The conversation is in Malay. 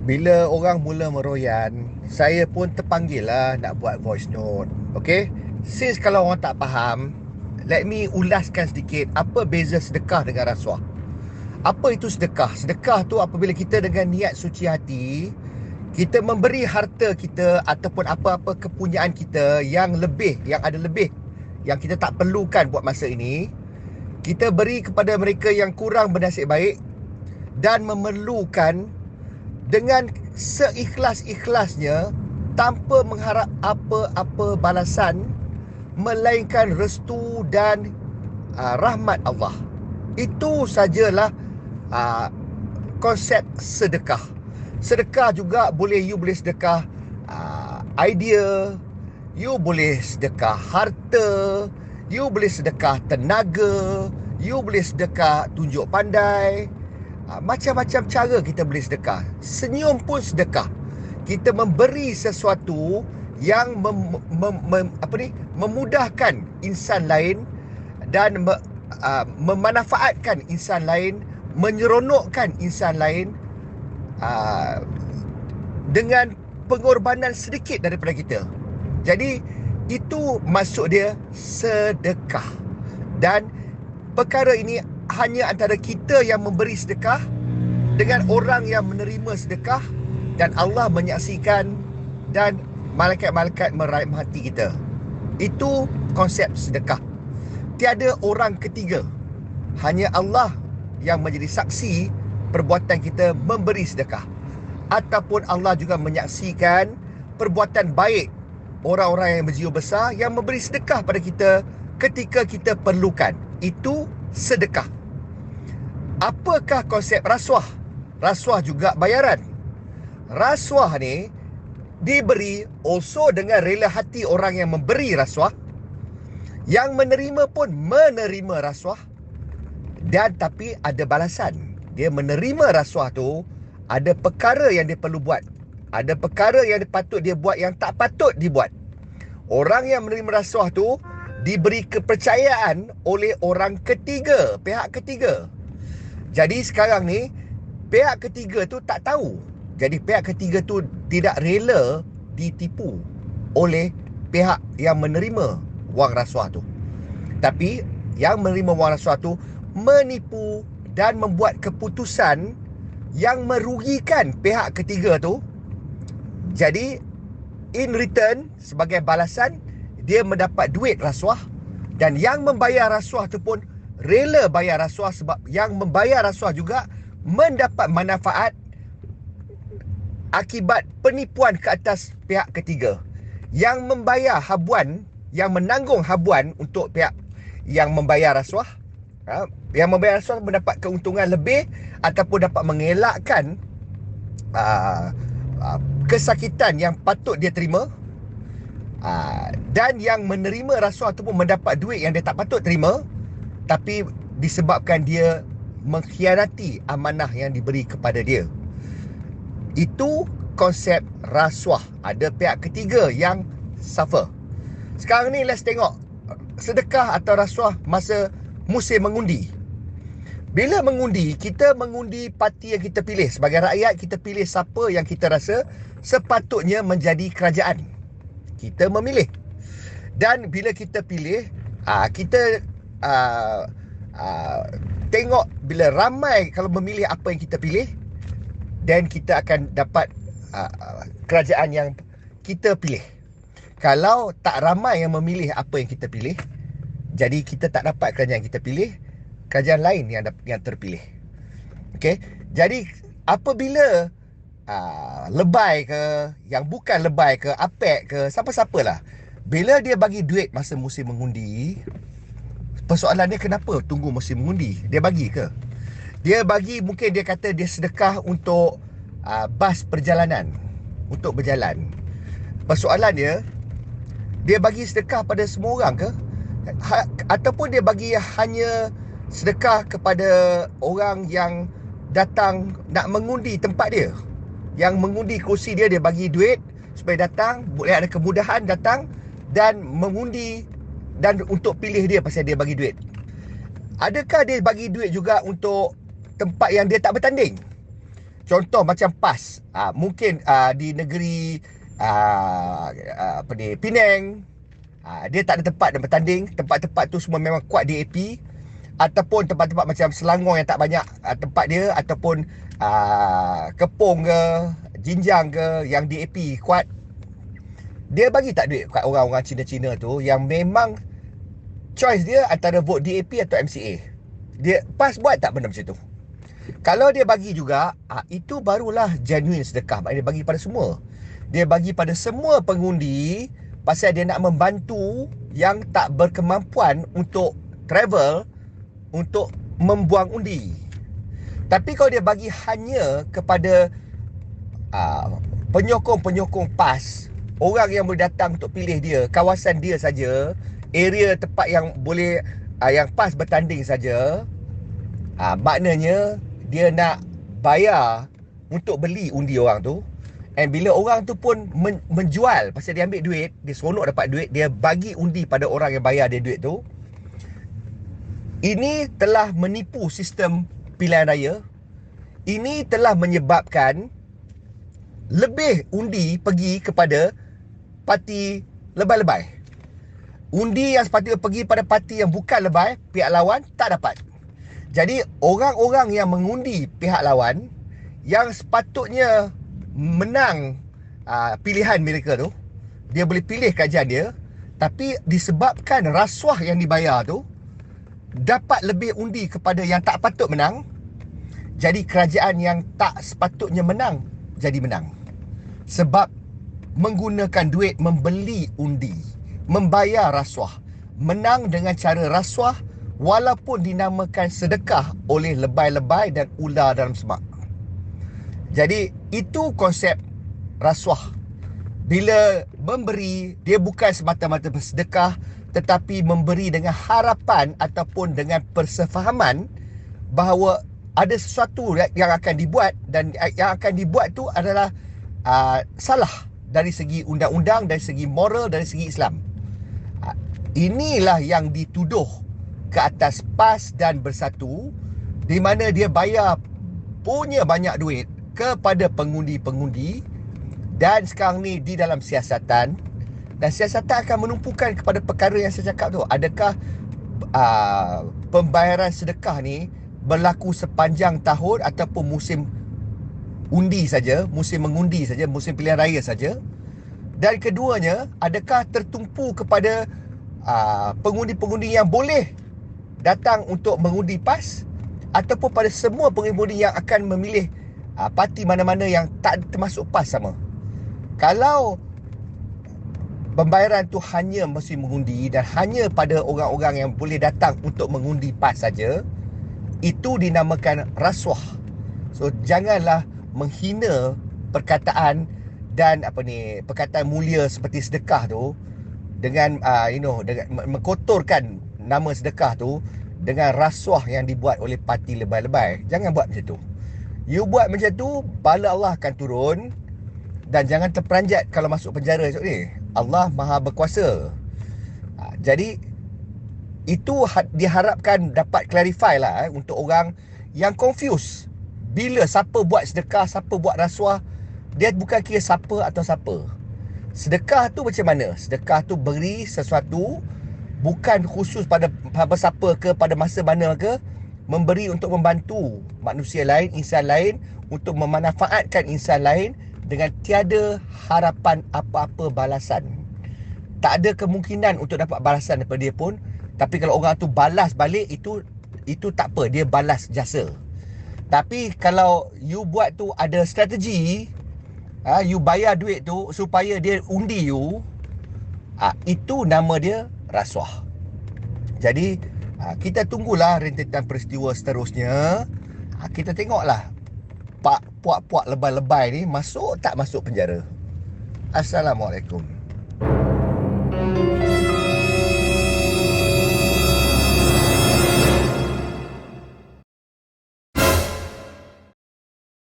Bila orang mula meroyan, saya pun terpanggil lah nak buat voice note. Okay? Since kalau orang tak faham, let me ulaskan sedikit apa beza sedekah dengan rasuah. Apa itu sedekah? Sedekah tu apabila kita dengan niat suci hati, kita memberi harta kita ataupun apa-apa kepunyaan kita yang lebih, yang ada lebih, yang kita tak perlukan buat masa ini, kita beri kepada mereka yang kurang bernasib baik dan memerlukan dengan seikhlas-ikhlasnya tanpa mengharap apa-apa balasan melainkan restu dan rahmat Allah. Itu sajalah konsep sedekah. Sedekah juga you boleh sedekah idea, you boleh sedekah harta, you boleh sedekah tenaga, you boleh sedekah tunjuk pandai. Macam-macam cara kita boleh sedekah. Senyum pun sedekah. Kita memberi sesuatu yang memudahkan insan lain dan memanfaatkan insan lain, menyeronokkan insan lain dengan pengorbanan sedikit daripada kita. Jadi itu maksud dia sedekah. Dan perkara ini hanya antara kita yang memberi sedekah dengan orang yang menerima sedekah, dan Allah menyaksikan dan malaikat-malaikat merahmati kita. Itu konsep sedekah. Tiada orang ketiga. Hanya Allah yang menjadi saksi perbuatan kita memberi sedekah. Ataupun Allah juga menyaksikan perbuatan baik orang-orang yang berjiwa besar yang memberi sedekah pada kita ketika kita perlukan. Itu sedekah. Apakah konsep rasuah? Rasuah juga bayaran. Rasuah ni diberi also dengan rela hati orang yang memberi rasuah. Yang menerima pun menerima rasuah. Dan tapi ada balasan. Dia menerima rasuah tu, ada perkara yang dia perlu buat. Ada perkara yang patut dia buat yang tak patut dibuat. Orang yang menerima rasuah tu diberi kepercayaan oleh orang ketiga, pihak ketiga. Jadi sekarang ni pihak ketiga tu tak tahu. Jadi pihak ketiga tu tidak rela ditipu oleh pihak yang menerima wang rasuah tu. Tapi yang menerima wang rasuah tu menipu dan membuat keputusan yang merugikan pihak ketiga tu. Jadi in return, sebagai balasan, dia mendapat duit rasuah. Dan yang membayar rasuah tu pun rela bayar rasuah, sebab yang membayar rasuah juga mendapat manfaat akibat penipuan ke atas pihak ketiga. Yang membayar habuan, yang menanggung habuan untuk pihak yang membayar rasuah, yang membayar rasuah mendapat keuntungan lebih ataupun dapat mengelakkan kesakitan yang patut dia terima. Dan yang menerima rasuah tu pun mendapat duit yang dia tak patut terima, tapi disebabkan dia mengkhianati amanah yang diberi kepada dia. Itu konsep rasuah. Ada pihak ketiga yang suffer. Sekarang ni let's tengok sedekah atau rasuah masa musim mengundi. Bila mengundi, kita mengundi parti yang kita pilih. Sebagai rakyat, kita pilih siapa yang kita rasa sepatutnya menjadi kerajaan. Kita memilih. Dan bila kita pilih, kita tengok bila ramai kalau memilih apa yang kita pilih, dan kita akan dapat kerajaan yang kita pilih. Kalau tak ramai yang memilih apa yang kita pilih, jadi kita tak dapat kerajaan yang kita pilih, kerajaan lain yang terpilih. Okey. Jadi apabila lebay ke, yang bukan lebay ke, apek ke, siapa-siapalah, bila dia bagi duit masa musim mengundi, persoalan dia kenapa tunggu musim mengundi? Dia bagi ke? Dia bagi, mungkin dia kata dia sedekah untuk bas perjalanan, untuk berjalan. Persoalan dia bagi sedekah pada semua orang ke? Ataupun dia bagi hanya sedekah kepada orang yang datang nak mengundi tempat dia, yang mengundi kursi dia, dia bagi duit supaya datang, boleh ada kemudahan datang dan mengundi dan untuk pilih dia pasal dia bagi duit. Adakah dia bagi duit juga untuk tempat yang dia tak bertanding? Contoh macam PAS, mungkin di negeri apa ni, Penang, dia tak ada tempat nak bertanding. Tempat-tempat tu semua memang kuat DAP. Ataupun tempat-tempat macam Selangor yang tak banyak tempat dia. Ataupun Kepong ke, Jinjang ke, yang DAP kuat. Dia bagi tak duit kat orang-orang Cina-Cina tu yang memang choice dia antara vote DAP atau MCA. Dia PAS buat tak benda macam tu? Kalau dia bagi juga, itu barulah genuine sedekah. Maknanya dia bagi pada semua. Dia bagi pada semua pengundi pasal dia nak membantu yang tak berkemampuan untuk travel, untuk membuang undi. Tapi kalau dia bagi hanya kepada penyokong-penyokong PAS, orang yang boleh datang untuk pilih dia, kawasan dia saja, area tempat yang boleh yang PAS bertanding saja, maknanya dia nak bayar untuk beli undi orang tu. And bila orang tu pun menjual, pasal dia ambil duit, dia seronok dapat duit, dia bagi undi pada orang yang bayar dia duit tu. Ini telah menipu sistem pilihan raya. Ini telah menyebabkan lebih undi pergi kepada parti lebay-lebay. Undi yang sepatutnya pergi pada parti yang bukan lebay, pihak lawan, tak dapat. Jadi orang-orang yang mengundi pihak lawan, yang sepatutnya menang pilihan mereka tu, dia boleh pilih kajian dia, tapi disebabkan rasuah yang dibayar tu, dapat lebih undi kepada yang tak patut menang. Jadi kerajaan yang tak sepatutnya menang jadi menang. Sebab menggunakan duit membeli undi, membayar rasuah, menang dengan cara rasuah, walaupun dinamakan sedekah oleh lebay-lebay dan ular dalam semak. Jadi itu konsep rasuah. Bila memberi, dia bukan semata-mata bersedekah, tetapi memberi dengan harapan ataupun dengan persefahaman bahawa ada sesuatu yang akan dibuat, dan yang akan dibuat tu adalah salah dari segi undang-undang, dari segi moral, dari segi Islam. Inilah yang dituduh ke atas PAS dan Bersatu, di mana dia bayar punya banyak duit kepada pengundi-pengundi, dan sekarang ni di dalam siasatan, dan siasatan akan menumpukan kepada perkara yang saya cakap tu. Adakah pembayaran sedekah ni berlaku sepanjang tahun ataupun musim undi saja, musim mengundi saja, musim pilihan raya saja? Dan keduanya, adakah tertumpu kepada pengundi-pengundi yang boleh datang untuk mengundi PAS, ataupun pada semua pengundi yang akan memilih parti mana-mana yang tak termasuk PAS sama? Kalau pembayaran tu hanya musim mengundi dan hanya pada orang-orang yang boleh datang untuk mengundi PAS saja, itu dinamakan rasuah. So janganlah menghina perkataan dan perkataan mulia seperti sedekah tu dengan dengan mengkotorkan nama sedekah tu dengan rasuah yang dibuat oleh parti lebay-lebay. Jangan buat macam tu. You buat macam tu, bala Allah akan turun, dan jangan terperanjat kalau masuk penjara esok ni. Allah Maha berkuasa. Jadi itu diharapkan dapat clarify lah untuk orang yang confuse. Bila siapa buat sedekah, siapa buat rasuah, dia bukan kira siapa atau siapa. Sedekah tu macam mana? Sedekah tu beri sesuatu, bukan khusus pada siapa ke, pada masa mana ke. Memberi untuk membantu manusia lain, insan lain, untuk memanfaatkan insan lain dengan tiada harapan apa-apa balasan. Tak ada kemungkinan untuk dapat balasan daripada dia pun. Tapi kalau orang tu balas balik, itu tak apa, dia balas jasa. Tapi kalau you buat tu ada strategi, you bayar duit tu supaya dia undi you, itu nama dia rasuah. Jadi kita tunggulah rentetan peristiwa seterusnya. Kita tengoklah puak-puak lebay-lebay ni masuk tak masuk penjara. Assalamualaikum.